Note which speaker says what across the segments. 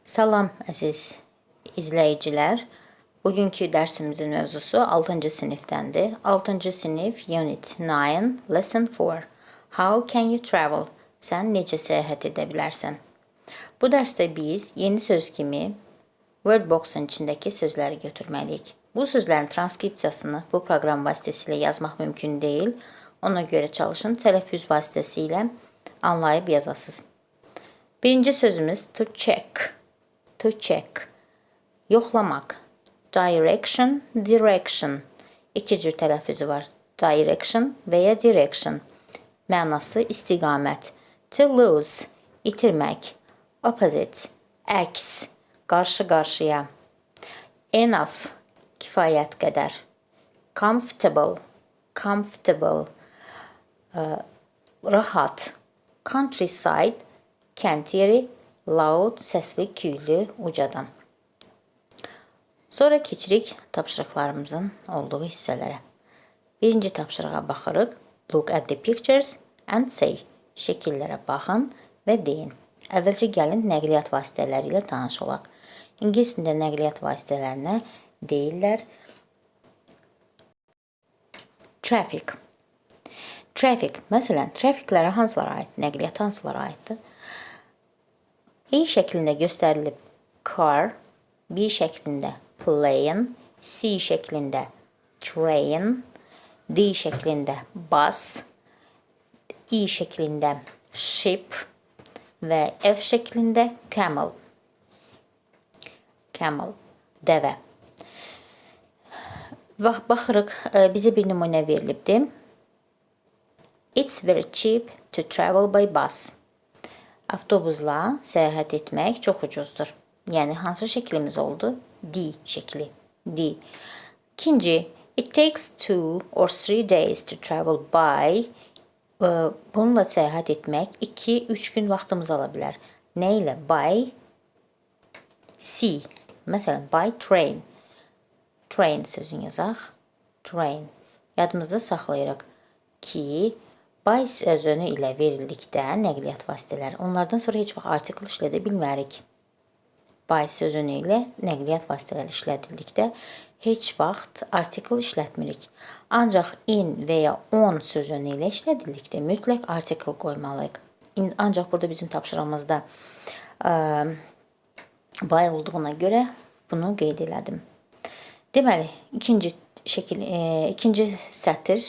Speaker 1: Salam əziz izləyicilər. Bugünkü dərsimizin mövzusu 6-cı sinifdəndir. 6-cı sinif Unit 9, Lesson 4. How can you travel? Sən necə səyahət edə bilərsən? Bu dərsdə biz yeni söz kimi Word box'un içindəki sözləri götürməliyik. Bu sözlərin transkripsiyasını bu proqram vasitəsilə yazmaq mümkün deyil. Ona görə çalışın tələffüz vasitəsilə anlayıb yazasınız. Birinci sözümüz to check. To check. Yoxlamaq. Direction, direction. İki cür tələffüzü var. Direction və ya direction. Mənası istiqamət. To lose. İtirmək. Opposite. Əks. Qarşı-qarşıya. Enough. Kifayət qədər. Comfortable. Comfortable. Rahat. Countryside. Kənd yeri. Loud, səsli, küylü, ucadan. Sonra keçirik tapşırıqlarımızın olduğu hissələrə. Birinci tapşırığa baxırıq. Look at the pictures and say. Şəkillərə baxın və deyin. Əvvəlcə gəlin nəqliyyat vasitələri ilə tanış olaq. İngiliscə nəqliyyat vasitələrinə deyirlər traffic. Traffic. Məsələn, trafiklərə hansılara aid? Nəqliyyat hansılara aiddir? A şəklində göstərilib car, B şəklində plane, C şəklində train, D şəklində bus, E şəklində ship və F şəklində camel. Camel, dəvə. Baxırıq, bizə bir nümunə verilibdir. It's very cheap to travel by bus. Avtobusla səyahət etmək çox ucuzdur. Yəni, hansı şəklimiz oldu? D şəkli. D. İkinci, it takes 2 or 3 days to travel by. Bununla səyahət etmək 2-3 gün vaxtımız ala bilər. Nə ilə? By C. Məsələn, by train. Train sözünü yazaq. Train. Yadımızda saxlayırıq ki, by sözünü ilə verildikdə nəqliyyat vasitələri, onlardan sonra heç vaxt artikl işlədə bilmərik. By sözünü ilə nəqliyyat vasitələri işlədildikdə heç vaxt artikl işlətmirik. Ancaq in və ya on sözünü ilə işlədildikdə mütləq artikl qoymalıyıq. Ancaq burada bizim tapşırığımızda by olduğuna görə bunu qeyd elədim. Deməli, ikinci sətir,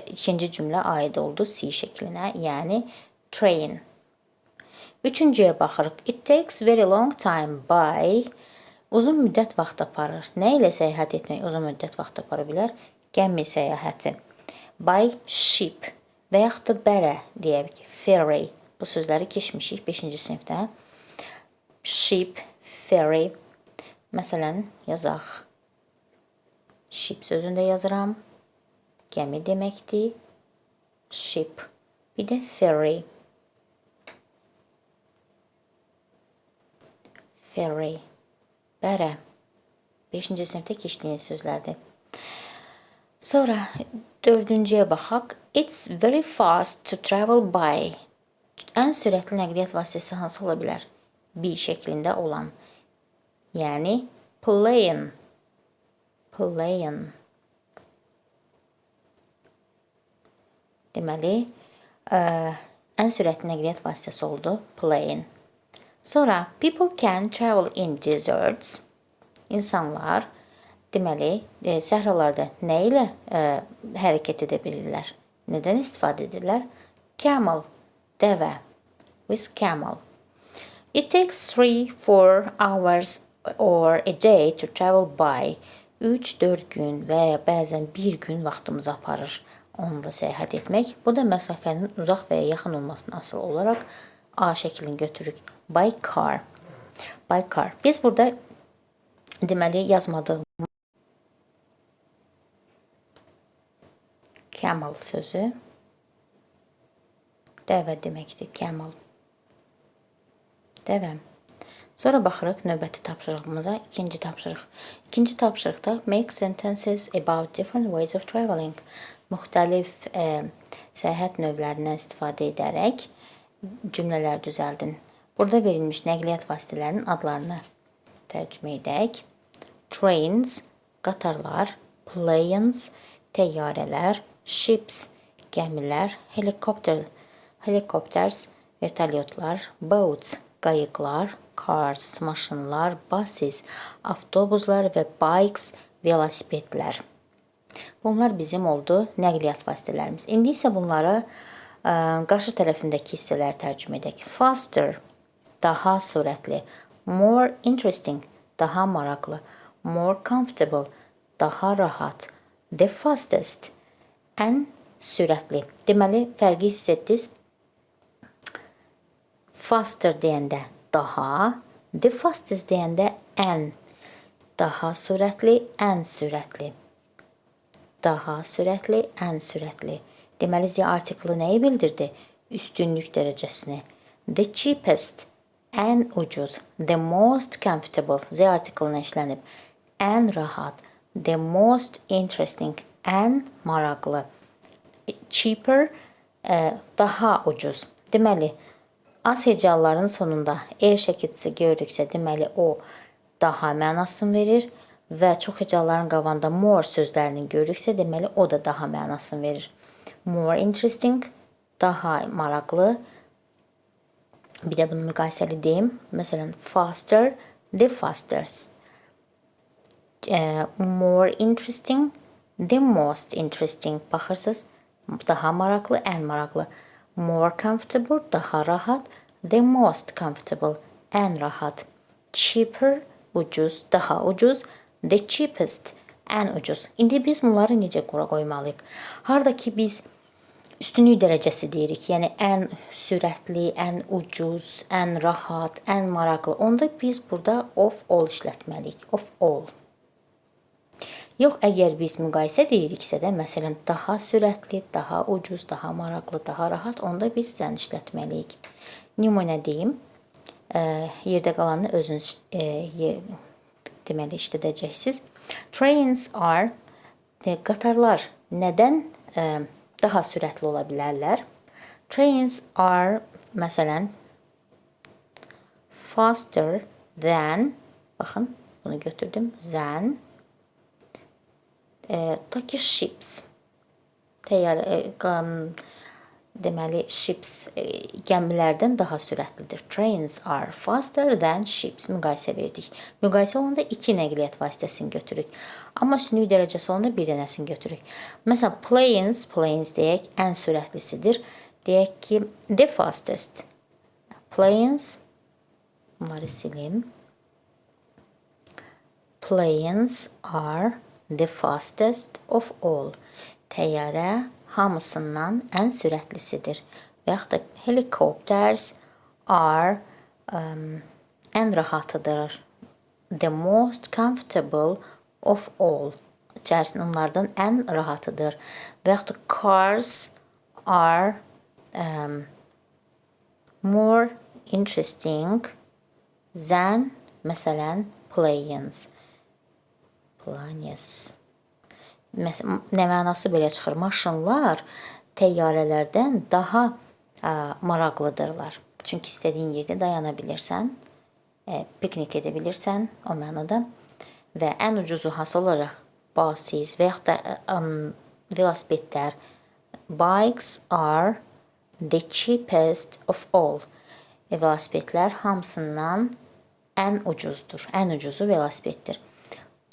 Speaker 1: ikinci cümlə aid oldu C şəklinə, yəni train. Üçüncüyə baxırıq. It takes very long time by. Uzun müddət vaxt aparır. Nə ilə səyahət etmək uzun müddət vaxt apara bilər? Gəmi səyahəti. By ship və yaxud da bərə deyək ki, ferry. Bu sözləri keçmişik 5-ci sinifdə. Ship, ferry. Məsələn, yazaq. Ship sözündə yazıram. Gəmi deməkdir. Ship. Bir də ferry. Ferry. Bərə. 5-ci sinifdə keçdiyiniz sözlərdir. Sonra 4-cüyə baxaq. It's very fast to travel by. Ən sürətli nəqliyyat vasitəsi hansı ola bilər? B şəklində olan. Yəni plane. Plane. Deməli, ən sürətli nəqliyyat vasitəsi oldu plane. Sonra, people can travel in deserts. İnsanlar, deməli, səhralarda nə ilə hərəkət edə bilirlər? Nədən istifadə edirlər? Camel, dəvə. With camel. It takes 3-4 hours or a day to travel by. 3-4 gün və ya bəzən 1 gün vaxtımızı aparır onunla səyahət etmək. Bu da məsafənin uzaq və ya yaxın olmasına asılı olaraq A şəklini götürürük. By car. By car. Biz burada deməli yazmadığımız camel sözü dəvə deməkdir. Camel. Dəvə. Sonra baxırıq növbəti tapşırığımıza, ikinci tapşırıq. İkinci tapşırıqda make sentences about different ways of traveling. Müxtəlif səyahət növlərindən istifadə edərək cümlələr düzəldin. Burada verilmiş nəqliyyat vasitələrinin adlarını tərcümə edək. Trains, qatarlar, planes, təyyarələr, ships, gəmilər, helicopters, vertolyotlar, boats, qayıqlar, cars, maşınlar, buses, avtobuslar və bikes, velosipedlər. Bunlar bizim oldu nəqliyyat vasitələrimiz. İndi isə bunları qarşı tərəfindəki hissələri tərcümə edək. Faster, daha sürətli. More interesting, daha maraqlı. More comfortable, daha rahat. The fastest, ən sürətli. Deməli, fərqi hiss etdiniz. Faster deyəndə daha, the fastest deyəndə ən. Daha sürətli, ən sürətli. Daha sürətli, ən sürətli. Deməli, Z artiklı nəyi bildirdi? Üstünlük dərəcəsini. The cheapest, ən ucuz. The most comfortable, Z artiklına işlənib. Ən rahat. The most interesting, ən maraqlı. Cheaper, daha ucuz. Deməli, az hecalların sonunda şəkilçisi görürüksə, deməli, o daha mənasını verir. Və çox hecalların qabağında more sözlərini görürüksə, deməli, o da daha mənasını verir. More interesting, daha maraqlı. Bir də bunu müqayisəli deyim. Məsələn, faster, the fastest. More interesting, the most interesting. Baxırsınız, daha maraqlı, ən maraqlı. More comfortable, daha rahat. The most comfortable, ən rahat. Cheaper, ucuz, daha ucuz. The cheapest, ən ucuz. İndi biz bunları necə qura qoymalıyıq? Harada ki biz üstünlük dərəcəsi deyirik, yəni ən sürətli, ən ucuz, ən rahat, ən maraqlı. Onda biz burada of all işlətməliyik. Of all. Yox, əgər biz müqayisə deyiriksə də, məsələn, daha sürətli, daha ucuz, daha maraqlı, daha rahat, onda biz sən işlətməliyik. Nümunə deyim. Yerdə qalanını özünüz deməli işlədəcəksiniz. Trains are, qatarlar nədən daha sürətli ola bilərlər? Trains are, məsələn, faster than, baxın, bunu götürdüm, than, taki ships, deməli, ships gəmilərdən daha sürətlidir. Trains are faster than ships. Müqayisə verdik. Müqayisə olanda iki nəqliyyat vasitəsini götürürük. Amma üstünlük dərəcəsi olanda bir dənəsini götürürük. Məsələn, planes deyək, ən sürətlisidir. Deyək ki, the fastest. Planes, bunları silim. Planes are the fastest of all. Təyyarə hamısından ən sürətlisidir. Və yaxud da helicopters are ən rahatıdır. The most comfortable of all. İçərisində onlardan ən rahatıdır. Və yaxud da cars are more interesting than, məsələn, planes. Nə mənası belə çıxır? Maşınlar təyyarələrdən daha maraqlıdırlar. Çünki istədiyin yerdə dayana bilirsən, piknik edə bilirsən o mənada. Və ən ucuzu hasıl olaraq buses və yaxud da velosipedlər. Bikes are the cheapest of all. Velosipedlər hamısından ən ucuzdur. Ən ucuzu velosipeddir.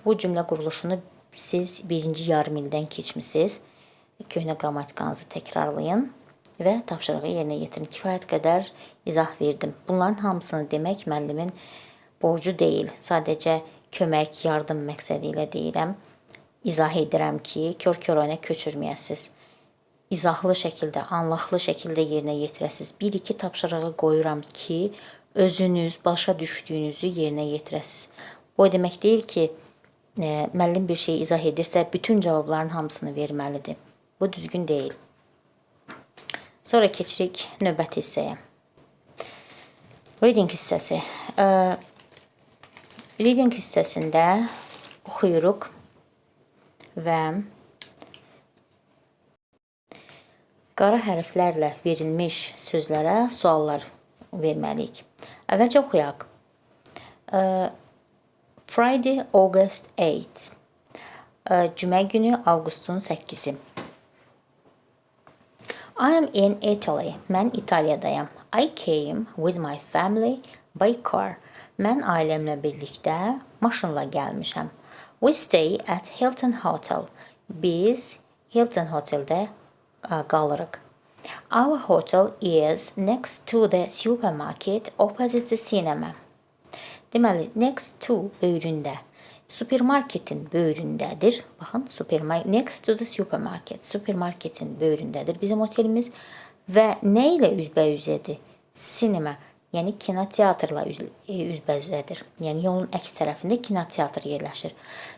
Speaker 1: Bu cümlə quruluşunu siz birinci yarım ildən keçmisiniz. Köhnə qrammatikanızı təkrarlayın və tapşırığı yerinə yetirin. Kifayət qədər izah verdim. Bunların hamısını demək müəllimin borcu deyil. Sadəcə kömək, yardım məqsədi ilə deyirəm. İzah edirəm ki, kör-körənə köçürməyəsiniz. İzahlı şəkildə, anlaqlı şəkildə yerinə yetirəsiniz. Bir-iki tapşırığı qoyuram ki, özünüz başa düşdüyünüzü yerinə yetirəsiniz. Bu demək deyil ki, müəllim bir şeyi izah edirsə, bütün cavabların hamısını verməlidir. Bu düzgün deyil. Sonra keçirik növbəti hissəyə. Reading hissəsi. Reading hissəsində oxuyuruq və qara hərflərlə verilmiş sözlərə suallar verməliyik. Əvvəlcə oxuyaq. Friday, August 8. Cümə günü, avqustun 8-i. I am in Italy. Mən İtaliyadayam. I came with my family by car. Mən ailəmlə birlikdə maşınla gəlmişəm. We stay at Hilton Hotel. Biz Hilton Hoteldə qalırıq. Our hotel is next to the supermarket opposite the cinema. Deməli, next to böyründə. Supermarketin böyründədir. Baxın, next to the supermarket. Supermarketin böyründədir bizim otelimiz. Və nə ilə üzbəyüzədir? Cinema, yəni kinoteatrla üzbəyüzədir. Yəni yolun əks tərəfində kinoteatr yerləşir.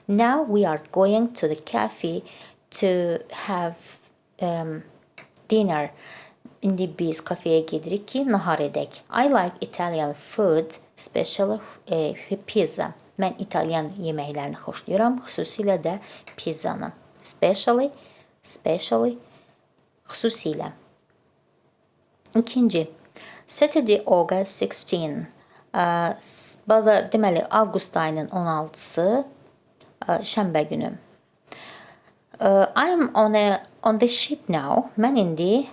Speaker 1: Now we are going to the cafe to have dinner. İndi biz kafeyə gedirik ki, nahar edək. I like Italian food, especially pizza. Mən İtalyan yeməklərini xoşlayıram, xüsusilə də pizzanı. Especially, xüsusilə. İkinci, Saturday, August 16. Bazar, deməli, avqust ayının 16-sı, şənbə günü. I am on the ship now. Mən indi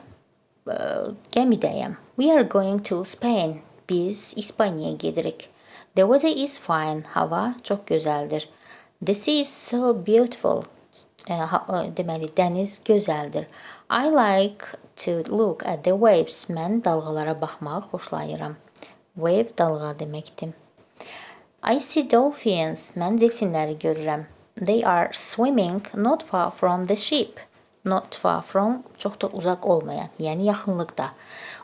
Speaker 1: gəmidəyəm. We are going to Spain. Biz İspaniyaya gedirik. The weather is fine. Hava çox gözəldir. The sea is so beautiful. Deməli, dəniz gözəldir. I like to look at the waves. Mən dalğalara baxmağı xoşlayıram. Wave dalğa deməkdir. I see dolphins. Mən delfinləri görürəm. They are swimming not far from the ship. Not far from, çox da uzaq olmayan, yəni yaxınlıqda.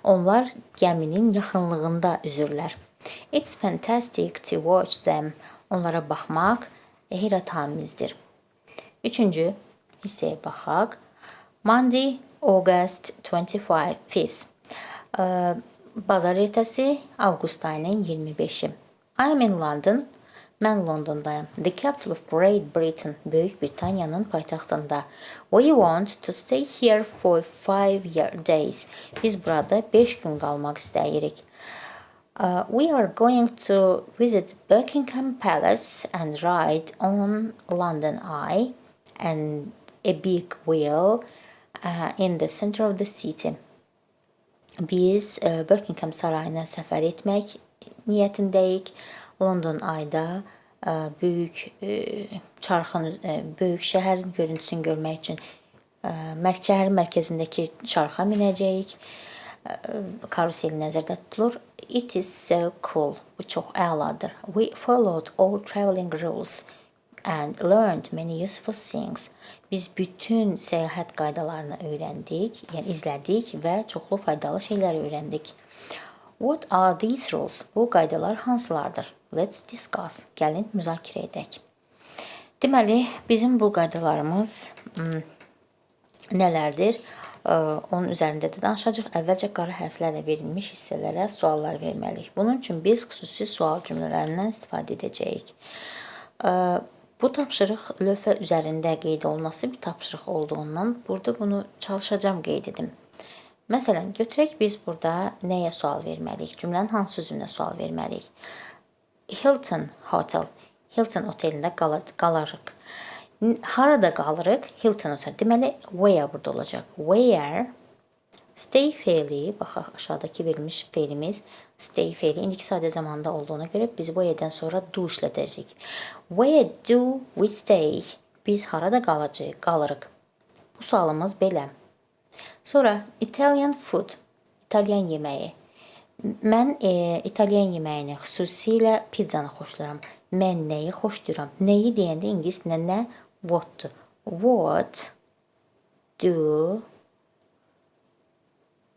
Speaker 1: Onlar gəminin yaxınlığında üzürlər. It's fantastic to watch them. Onlara baxmaq heyrətamizdir. Üçüncü hissəyə baxaq. Monday, August 25th. Bazar ertəsi, avqust ayının 25-i. I am in London. Mən Londondayam. The capital of Great Britain. Böyük Britaniyanın paytaxtında. We want to stay here for 5 days. Biz burada 5 gün qalmaq istəyirik. We are going to visit Buckingham Palace and ride on London Eye and a big wheel in the center of the city. Biz Buckingham sarayına səfər etmək niyyətindəyik. London Eye'da böyük çarxın, böyük şəhərin görüntüsünü görmək üçün şəhərin mərkəzindəki çarxa minəcəyik. Karusel nəzərdə tutulur. It is so cool. Bu çox əladır. We followed all traveling rules and learned many useful things. Biz bütün səyahət qaydalarını öyrəndik, yəni izlədik və çoxlu faydalı şeylər öyrəndik. What are these rules? Bu qaydalar hansılardır? Let's discuss. Gəlin müzakirə edək. Deməli, bizim bu qaydalarımız nələrdir? Onun üzərində də danışacaq. Əvvəlcə qara hərflərlə verilmiş hissələrə suallar verməliyik. Bunun üçün biz xüsusi sual cümlələrindən istifadə edəcəyik. Bu tapşırıq lövhə üzərində qeyd olunması bir tapşırıq olduğundan burada bunu çalışacağım qeyd edim. Məsələn, götürək biz burada nəyə sual verməliyik? Cümlənin hansı sözünə sual verməliyik? Hilton Hotel. Hilton otelində qalırıq. Harada qalırıq? Hilton Hotel. Deməli, where burada olacaq. Where stay feili, baxaq aşağıdakı verilmiş feilimiz stay feili indiki sadə zamanda olduğuna görə biz bu yerdən sonra do işlədəcəyik. Where do we stay? Biz harada qalırıq? Bu sualımız belə. Sonra Italian food, İtalyan yeməyi. Mən İtalyan yeməyini, xüsusilə pizzanı xoşlayıram. Mən nəyi xoşlayıram? Nəyi deyəndə ingilis nə? What'dur. What do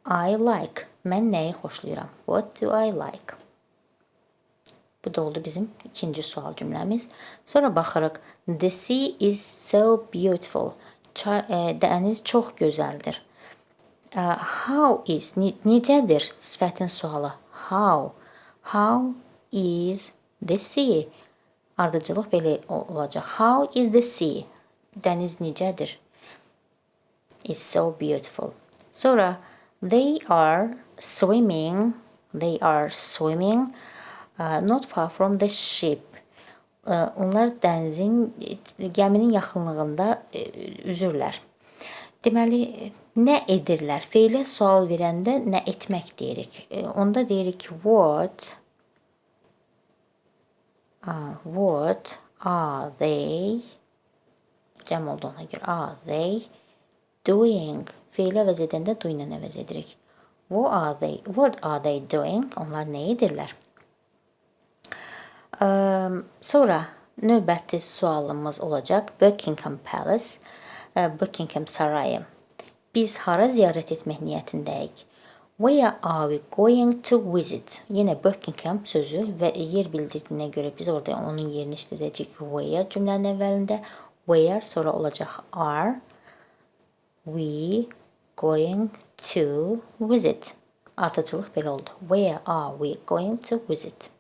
Speaker 1: I like? Mən nəyi xoşlayıram? What do I like? Bu da oldu bizim ikinci sual cümləmiz. Sonra baxırıq. The sea is so beautiful. Dəniz çox gözəldir. How is, necədir sifətin sualı? How is the sea? Ardıcılıq belə olacaq. How is the sea? Dəniz necədir? It's so beautiful. Sonra they are swimming They are swimming not far from the ship. Onlar gəminin yaxınlığında üzürlər. Deməli, nə edirlər? Feilə sual verəndə nə etmək deyirik? Onda deyirik ki, what are they? Cəm olduğuna görə are they doing? Feilə əvəz edəndə do ilə əvəz edirik. What are they doing? Onlar nə edirlər? Sonra növbəti sualımız olacaq. Buckingham Palace, Buckingham Sarayı. Biz hara ziyarət etmək niyyətindəyik? Where are we going to visit? Yenə Buckingham sözü və yer bildirdiyinə görə biz orada onun yerini işlədəcəyik. Where cümlənin əvvəlində. Where sonra olacaq are we going to visit? Ardıcılıq belə oldu. Where are we going to visit?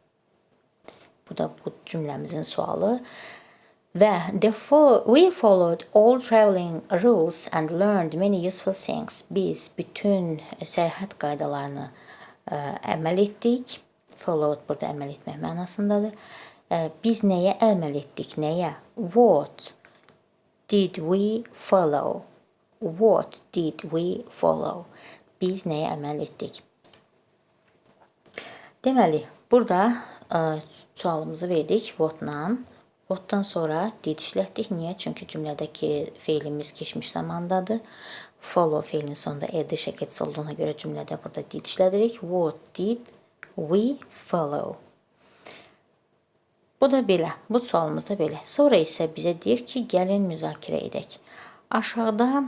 Speaker 1: Bu da bu cümləmizin sualı. Və we followed all traveling rules and learned many useful things. Biz bütün səyahət qaydalarını əməl etdik. Followed burada əməl etmək mənasındadır. Biz nəyə əməl etdik? Nəyə? What did we follow? What did we follow? Biz nəyə əməl etdik? Deməli, burada sualımızı verdik what-la. What-dan sonra did işlətdik. Niyə? Çünki cümlədəki feilimiz keçmiş zamandadır. Follow feilinin sonunda ed şəkilçisi olduğuna görə cümlədə burada did işlədirik. What did we follow? Bu da belə. Bu sualımız da belə. Sonra isə bizə deyir ki, gəlin müzakirə edək. Aşağıda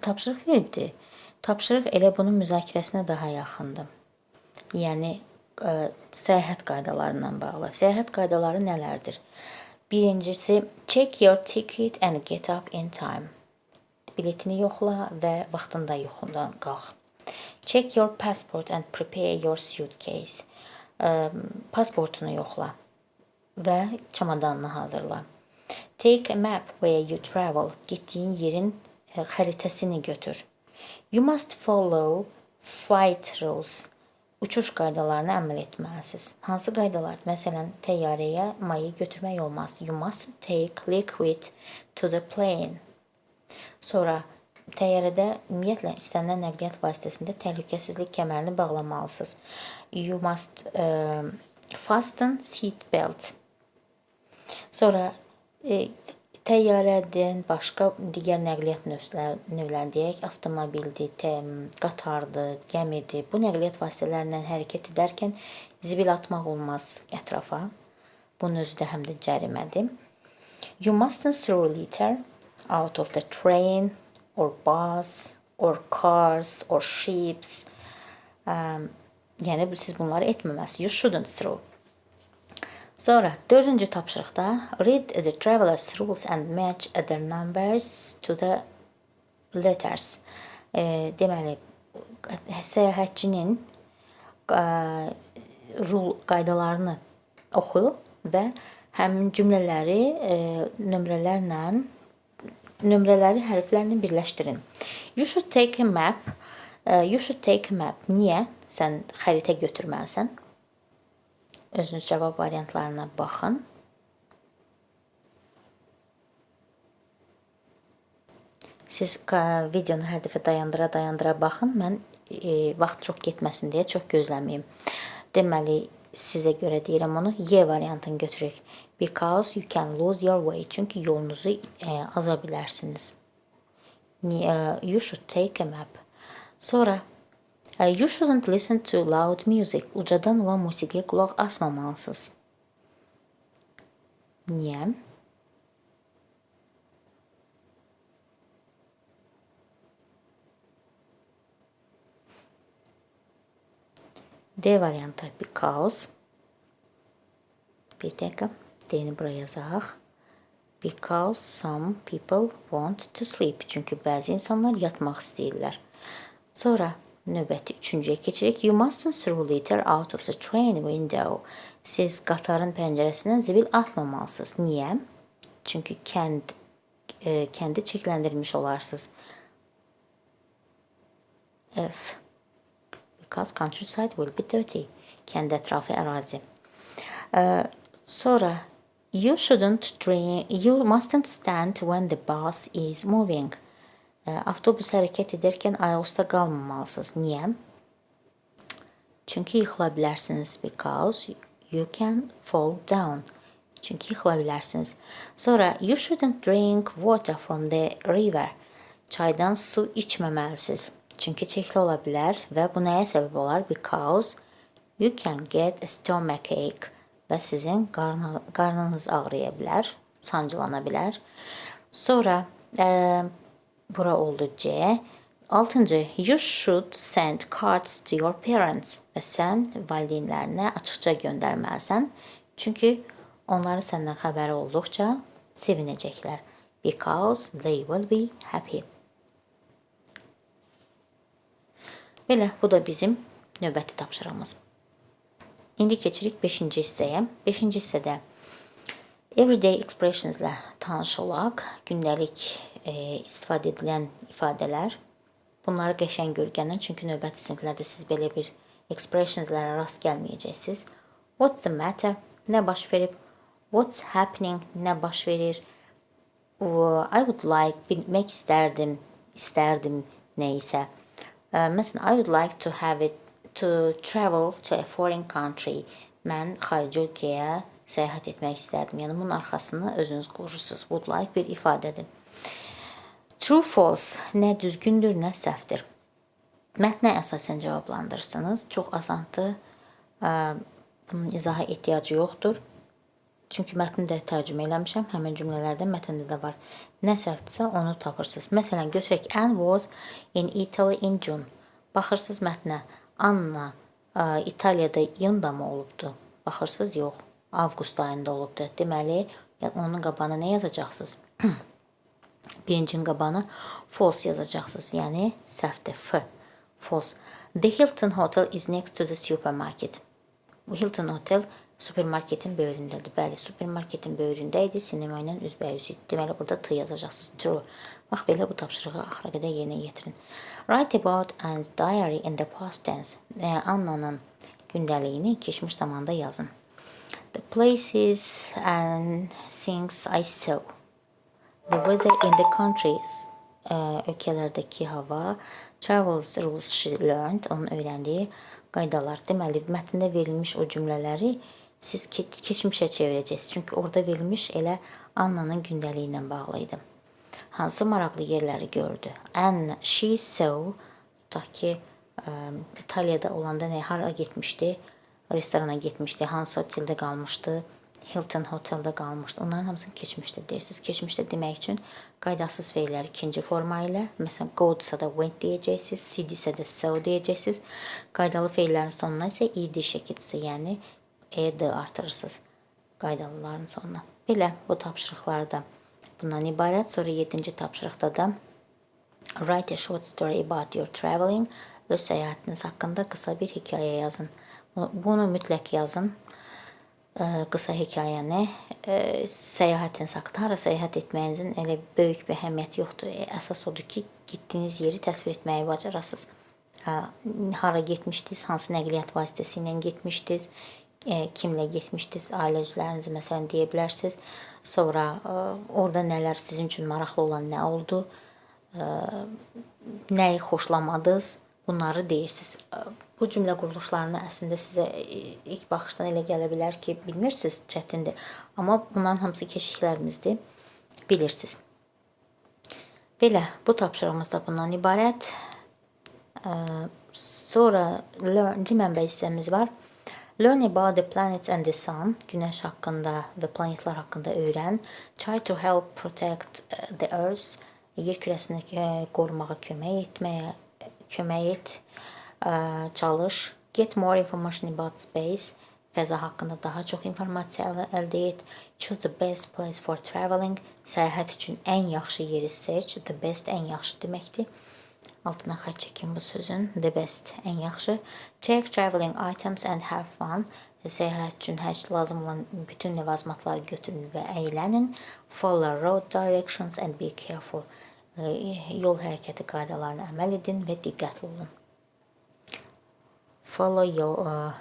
Speaker 1: tapşırıq veribdir. Tapşırıq elə bunun müzakirəsinə daha yaxındır. Yəni, səyahət qaydalarından bağlı. Səyahət qaydaları nələrdir? Birincisi, check your ticket and get up in time. Biletini yoxla və vaxtında yoxundan qalx. Check your passport and prepare your suitcase. Pasportunu yoxla və çamadanını hazırla. Take a map where you travel. Getdiyin yerin xəritəsini götür. You must follow flight rules. Uçuş qaydalarına əməl etməlisiniz. Hansı qaydalar? Məsələn, təyyarəyə mayı götürmək olmaz. You must take liquid to the plane. Sonra təyyarədə ümumiyyətlə istənilən nəqliyyat vasitəsində təhlükəsizlik kəmərini bağlamalısınız. You must fasten seat belt. Sonra təyyarədən başqa digər nəqliyyat növlərini deyək, avtomobildir, qatardır, gəmidir. Bu nəqliyyat vasitələrindən hərəkət edərkən zibil atmaq olmaz ətrafa. Bunun özü də həm də cərimədir. You mustn't throw litter out of the train or bus or cars or ships. Yəni siz bunları etməməlisiniz. You shouldn't throw. Sonra dördüncü tapşırıqda read the traveler's rules and match other numbers to the letters. Deməli, səyahətçinin qaydalarını oxu və həmin cümlələri nömrələri hərflərlə birləşdirin. You should take a map. Niyə? Sən xəritə götürməlisən. Özünüz cavab variantlarına baxın. Siz videonu hər dəfə dayandıra baxın. Mən vaxt çox getməsin deyə çox gözləməyim. Deməli, sizə görə deyirəm onu. Y variantını götürək. Because you can lose your way. Çünki yolunuzu aza bilərsiniz. You should take a map. Sonra you shouldn't listen to loud music. Ucadan olan musiqiyə qulaq asmamalısınız. Niyə? D variantı because. Bir dəqiqə. D-ni buraya yazaq. Because some people want to sleep. Çünki bəzi insanlar yatmaq istəyirlər. Sonra növbəti üçüncüyə keçirik. You mustn't throw litter out of the train window. Siz qatarın pəncərəsindən zibil atmamalısınız. Niyə? Çünki kəndi çirkləndirmiş olarsınız. F. because countryside will be dirty. Kənd ətrafı ərazi. Sonra you mustn't stand when the bus is moving. Avtobus hərəkət edərkən ayaq üstə qalmamalısınız. Niyə? Çünki yıxıla bilərsiniz. Because you can fall down. Çünki yıxıla bilərsiniz. Sonra you shouldn't drink water from the river. Çaydan su içməməlisiniz. Çünki çirkli ola bilər və bu nəyə səbəb olar? Because you can get a stomachache və sizin qarnınız ağrıya bilər, sancılana bilər. Sonra bura oldu C. 6. You should send cards to your parents. Və sən valideynlərinə açıqca göndərməlisən. Çünki onların səndən xəbəri olduqca sevinəcəklər. Because they will be happy. Belə, bu da bizim növbəti tapşırığımız. İndi keçirik 5-ci hissəyə. 5-ci hissədə everyday expressions ilə tanış olaq. Gündəlik istifadə edilən ifadələr. Bunları qəşəng görgənən, çünki növbəti siniflərdə siz belə bir expressionslara rast gəlməyəcəksiniz. What's the matter? Nə baş verib? What's happening? Nə baş verir? I would like, bilmək istərdim neysə. Məsələn, I would like to travel to a foreign country. Mən xarici ölkəyə səyahət etmək istərdim. Yəni, bunun arxasını özünüz qurursunuz. Would like bir ifadədir. True, false, nə düzgündür, nə səhvdir. Mətnə əsasən cavablandırırsınız. Çox asandır. Bunun izaha ehtiyacı yoxdur. Çünki mətni də tərcümə eləmişəm. Həmin cümlələrdən mətndə də var. Nə səhvdirsə onu tapırsınız. Məsələn, götürək Anne was in Italy in June. Baxırsınız mətnə. Anna İtaliyada iyunda mı olubdu? Baxırsınız, yox. Avqust ayında olubdu. Deməli, onun qabağına nə yazacaqsınız? Birincinin qabağına false yazacaqsınız. Yəni, səhvdir. F. False. The Hilton Hotel is next to the supermarket. Bu Hilton Hotel supermarketin böyründədir. Bəli, supermarketin böyründə idi. Sinema ilə üzbəyüz idi. Deməli, burada T yazacaqsınız. True. Bax, belə bu tapşırığı axıra qədər yerinə yetirin. Write about Anne's diary in the past tense. Annanın gündəliyini keçmiş zamanda yazın. The places and things I saw. The weather in the countries. Ölkələrdəki hava. Travels rules she learned. Onun öyrəndiyi qaydalar. Deməli, mətndə verilmiş o cümlələri siz keçmişə çevirəcəksiniz. Çünki orada verilmiş elə Annanın gündəliyi ilə bağlı idi. Hansı maraqlı yerləri gördü? Anne, she saw. Tutaq ki, İtaliyada olanda hara getmişdi? Restorana getmişdi. Hansı oteldə qalmışdı? Hilton Hotel'da qalmışdı. Onların hamısını keçmişdə deyirsiniz. Keçmişdə demək üçün qaydasız feillər ikinci forma ilə. Məsələn, go-dsa da went deyəcəksiniz. See-dirsə də saw deyəcəksiniz. Qaydalı feillərin sonuna isə ed şəkilçisi, yəni ed artırırsınız qaydalıların sonuna. Belə bu tapşırıqlarda bundan ibarət. Sonra 7-ci tapşırıqda da write a short story about your traveling. Öz səyahətiniz haqqında qısa bir hekayə yazın. Bunu mütləq yazın. Qısa hekayəni səyahətiniz haqqında, hara səyahət etməyinizin elə böyük bir əhəmiyyəti yoxdur. Əsas odur ki, getdiyiniz yeri təsvir etməyi bacarasınız. Hara getmişdiniz, hansı nəqliyyat vasitəsi ilə getmişdiniz, kimlə getmişdiniz, ailə üzvlərinizi məsələn deyə bilərsiniz. Sonra orada nələr sizin üçün maraqlı olan nə oldu, nəyi xoşlamadınız, bunları deyirsiniz. Bu cümlə quruluşlarını əslində sizə ilk baxışdan elə gələ bilər ki, bilmirsiniz, çətindir. Amma bunların hamısı keşiklərimizdir, bilirsiniz. Belə, bu tapşırığımız da bundan ibarət. Sonra remember hissəmiz var. Learn about the planets and the sun. Günəş haqqında və planetlər haqqında öyrən. Try to help protect the earth. Yer kürəsini qorumağa kömək et. Çalış. Get more information about space. Fəza haqqında daha çox informasiya əldə et. Choose the best place for traveling. Səyahət üçün ən yaxşı yeri seç. The best ən yaxşı deməkdir. Altına xətt çəkin bu sözün. The best ən yaxşı. Check traveling items and have fun. Səyahət üçün hər lazım olan bütün ləvazimatları götürün və əylənin. Follow road directions and be careful. Yol hərəkəti qaydalarına əməl edin və diqqətli olun. Follow your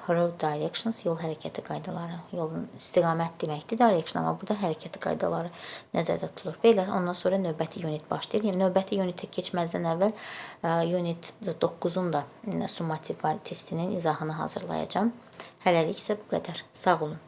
Speaker 1: road directions, yol hərəkəti qaydaları. Yolun istiqamət deməkdir direction, amma burada hərəkəti qaydaları nəzərdə tutulur. Belə, ondan sonra növbəti unit başlayır. Yəni, növbəti unitə keçməzdən əvvəl unit 9-un da summativ testinin izahını hazırlayacağım. Hələlik isə bu qədər. Sağ olun.